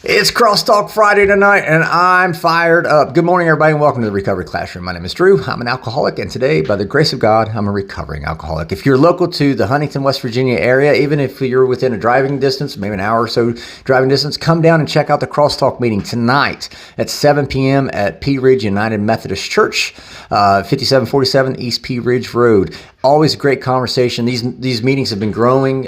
It's Crosstalk Friday tonight, and I'm fired up. Good morning, everybody, and welcome to the Recovery Classroom. My name is Drew. I'm an alcoholic, and today, by the grace of God, I'm a recovering alcoholic. If you're local to the Huntington, West Virginia area, even if you're within a driving distance, maybe an hour or so driving distance, come down and check out the Crosstalk meeting tonight at 7 p.m. at Pea Ridge United Methodist Church, 5747 East Pea Ridge Road. Always a great conversation. These meetings have been growing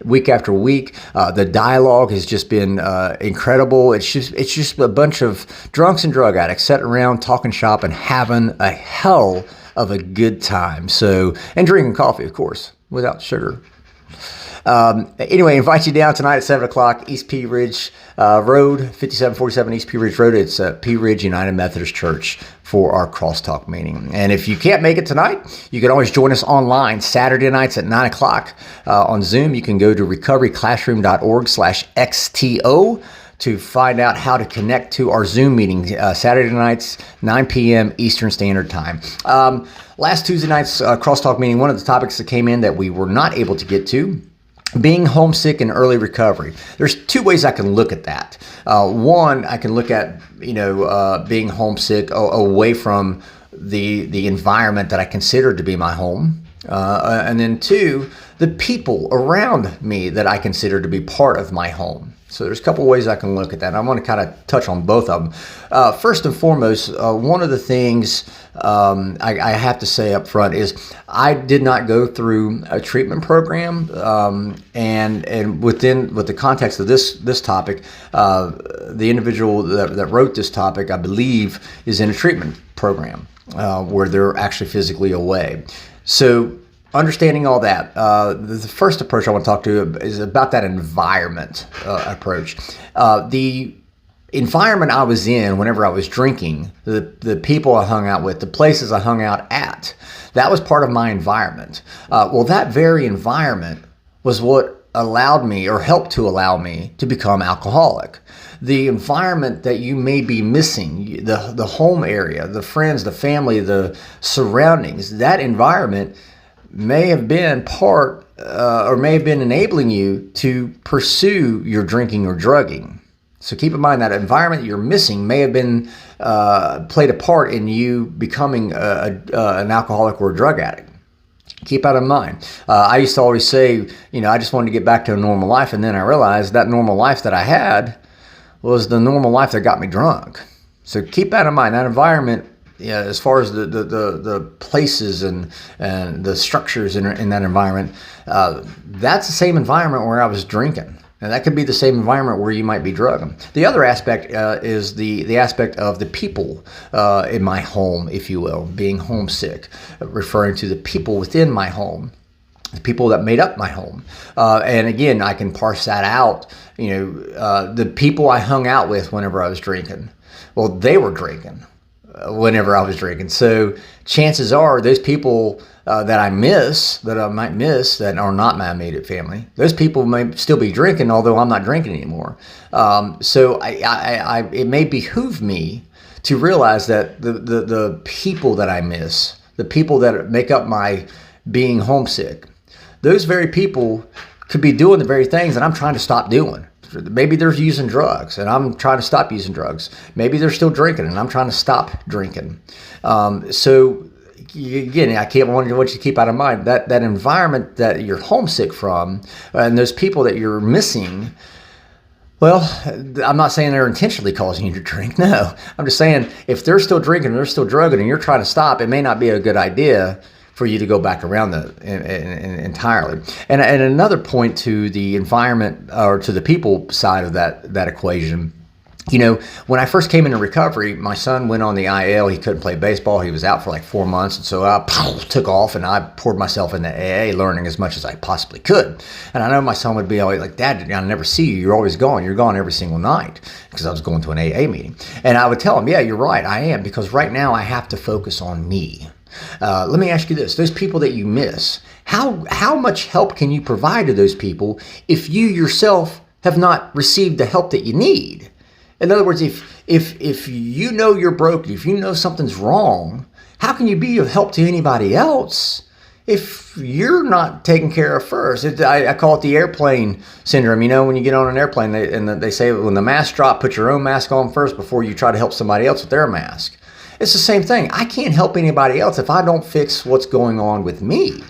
week after week. The dialogue has just been incredible. It's just a bunch of drunks and drug addicts sitting around talking shop and having a hell of a good time. So, and drinking coffee, of course, without sugar. Anyway, I invite you down tonight at 7 o'clock, East Pea Ridge Road, 5747 East Pea Ridge Road. It's Pea Ridge United Methodist Church for our Crosstalk meeting. And if you can't make it tonight, you can always join us online Saturday nights at 9 o'clock on Zoom. You can go to recoveryclassroom.org/XTO to find out how to connect to our Zoom meeting Saturday nights, 9 p.m. Eastern Standard Time. Last Tuesday night's Crosstalk meeting, one of the topics that came in that we were not able to get to, being homesick and early recovery. There's two ways I can look at that. One, I can look at, being homesick away from the environment that I consider to be my home. And then two, the people around me that I consider to be part of my home. So there's a couple ways I can look at that. I want to kind of touch on both of them. First and foremost, one of the things I have to say up front is I did not go through a treatment program, and with the context of this topic, the individual that wrote this topic, I believe, is in a treatment program where they're actually physically away. So understanding all that, the first approach I want to talk to is about that environment approach. The environment I was in whenever I was drinking, the people I hung out with, the places I hung out at, that was part of my environment. Well, that very environment was what allowed me or helped to allow me to become alcoholic. The environment that you may be missing, the home area, the friends, the family, the surroundings, that environment may have been part or may have been enabling you to pursue your drinking or drugging. So keep in mind that environment you're missing may have been played a part in you becoming an alcoholic or a drug addict. Keep that in mind. I used to always say, I just wanted to get back to a normal life, and then I realized that normal life that I had was the normal life that got me drunk. So keep that in mind. That environment, as far as the places and the structures in that environment, that's the same environment where I was drinking. And that could be the same environment where you might be drugging. The other aspect is the aspect of the people in my home, if you will, being homesick, referring to the people within my home, the people that made up my home. And again, I can parse that out. The people I hung out with whenever I was drinking, well, they were drinking whenever I was drinking. So chances are those people that I might miss, that are not my immediate family, those people may still be drinking, although I'm not drinking anymore. So it may behoove me to realize that the people that I miss, the people that make up my being homesick, those very people could be doing the very things that I'm trying to stop doing. Maybe they're using drugs and I'm trying to stop using drugs. Maybe they're still drinking and I'm trying to stop drinking. So again, I want you to keep out of mind that environment that you're homesick from and those people that you're missing. Well, I'm not saying they're intentionally causing you to drink. No, I'm just saying if they're still drinking, they're still drugging, and you're trying to stop, it may not be a good idea for you to go back around entirely. And another point to the environment or to the people side of that equation. When I first came into recovery, my son went on the IL. He couldn't play baseball. He was out for like 4 months. And so I took off and I poured myself into AA, learning as much as I possibly could. And I know my son would be always like, "Dad, I never see you. You're always gone. You're gone every single night," because I was going to an AA meeting. And I would tell him, "Yeah, you're right. I am, because right now I have to focus on me." Let me ask you this. Those people that you miss, how much help can you provide to those people if you yourself have not received the help that you need? In other words, if you know you're broken, if you know something's wrong, how can you be of help to anybody else if you're not taken care of first. I call it the airplane syndrome. You know, when you get on an airplane, they say when the mask drop, put your own mask on first before you try to help somebody else with their mask. It's the same thing. I can't help anybody else if I don't fix what's going on with me.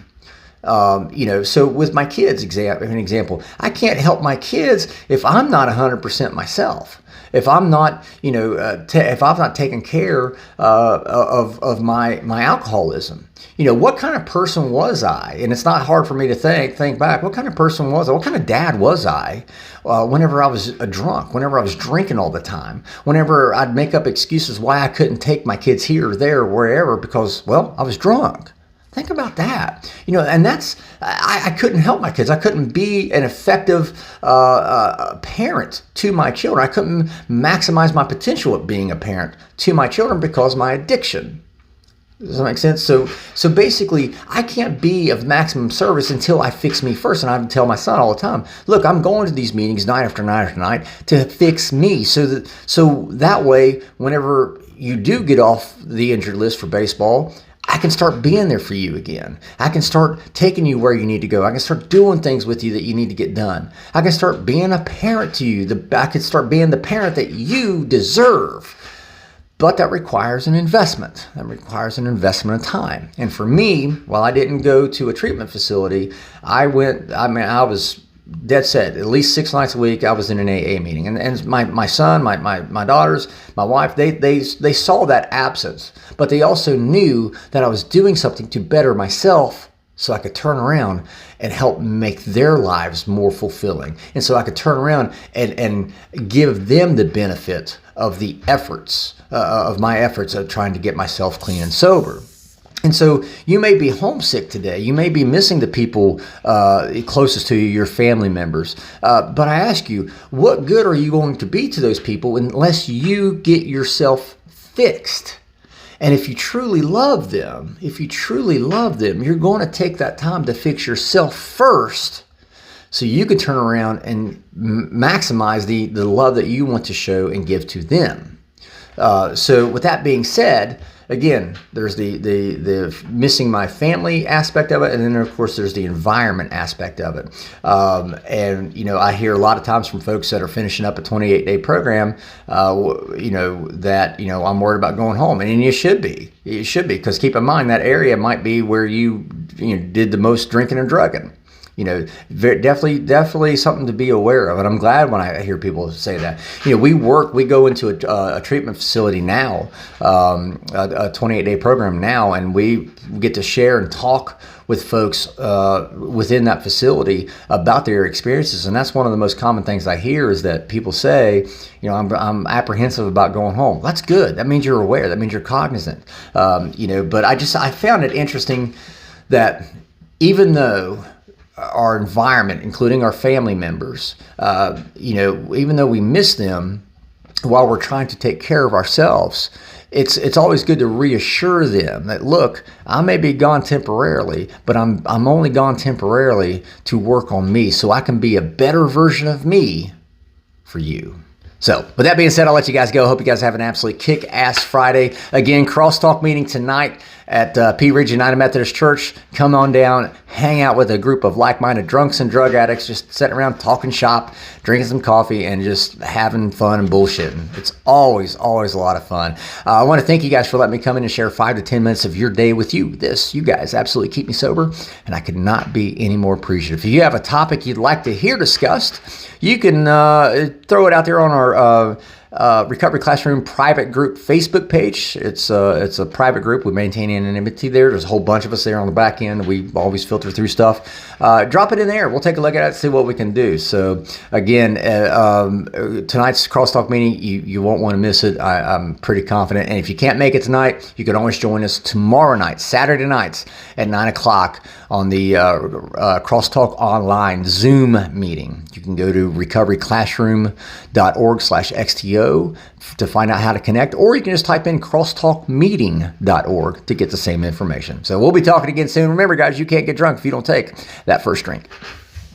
So with my kids, an example, I can't help my kids if I'm not 100% myself. If I'm not, if I've not taken care of my alcoholism, what kind of person was I? And it's not hard for me to think back. What kind of person was I? What kind of dad was I whenever I was drunk, whenever I was drinking all the time, whenever I'd make up excuses why I couldn't take my kids here or there or wherever because, well, I was drunk. Think about that, and that's, I couldn't help my kids. I couldn't be an effective parent to my children. I couldn't maximize my potential at being a parent to my children because of my addiction. Does that make sense? So basically, I can't be of maximum service until I fix me first. And I tell my son all the time, look, I'm going to these meetings night after night after night to fix me so that way, whenever you do get off the injured list for baseball, I can start being there for you again. I can start taking you where you need to go. I can start doing things with you that you need to get done. I can start being a parent to you. I can start being the parent that you deserve. But that requires an investment. That requires an investment of time. And for me, while I didn't go to a treatment facility, I was dead set. At least 6 nights a week, I was in an AA meeting. And my son, my daughters, my wife, they saw that absence. But they also knew that I was doing something to better myself so I could turn around and help make their lives more fulfilling. And so I could turn around and give them the benefit of the efforts, of my efforts of trying to get myself clean and sober. And so you may be homesick today. You may be missing the people closest to you, your family members. But I ask you, what good are you going to be to those people unless you get yourself fixed? And if you truly love them, you're going to take that time to fix yourself first so you can turn around and maximize the love that you want to show and give to them. So with that being said, again, there's the missing my family aspect of it, and then of course there's the environment aspect of it. I hear a lot of times from folks that are finishing up a 28-day program, that I'm worried about going home, and you should be. You should be, because keep in mind that area might be where you did the most drinking and drugging. Definitely something to be aware of. And I'm glad when I hear people say that. We go into a treatment facility now, a 28-day program now, and we get to share and talk with folks within that facility about their experiences. And that's one of the most common things I hear is that people say, I'm apprehensive about going home. That's good. That means you're aware. That means you're cognizant. But I found it interesting that even though our environment, including our family members, even though we miss them while we're trying to take care of ourselves, it's always good to reassure them that, look, I may be gone temporarily, but I'm only gone temporarily to work on me so I can be a better version of me for you. So with that being said, I'll let you guys go. Hope you guys have an absolutely kick-ass Friday. Again, crosstalk meeting tonight at Pea Ridge United Methodist Church. Come on down, hang out with a group of like-minded drunks and drug addicts, just sitting around talking shop, drinking some coffee, and just having fun and bullshitting. It's always a lot of fun. I want to thank you guys for letting me come in and share 5 to 10 minutes of your day with you. You guys absolutely keep me sober, and I could not be any more appreciative. If you have a topic you'd like to hear discussed, you can throw it out there on our Recovery Classroom private group Facebook page. It's a private group. We maintain anonymity there. There's a whole bunch of us there on the back end. We always filter through stuff. Drop it in there. We'll take a look at it and see what we can do. So again, tonight's crosstalk meeting, you won't want to miss it. I'm pretty confident. And if you can't make it tonight, you can always join us tomorrow night, Saturday nights at 9 o'clock on the Crosstalk Online Zoom meeting. You can go to recoveryclassroom.org/XTO to find out how to connect, or you can just type in crosstalkmeeting.org to get the same information. So we'll be talking again soon. Remember, guys, you can't get drunk if you don't take that first drink.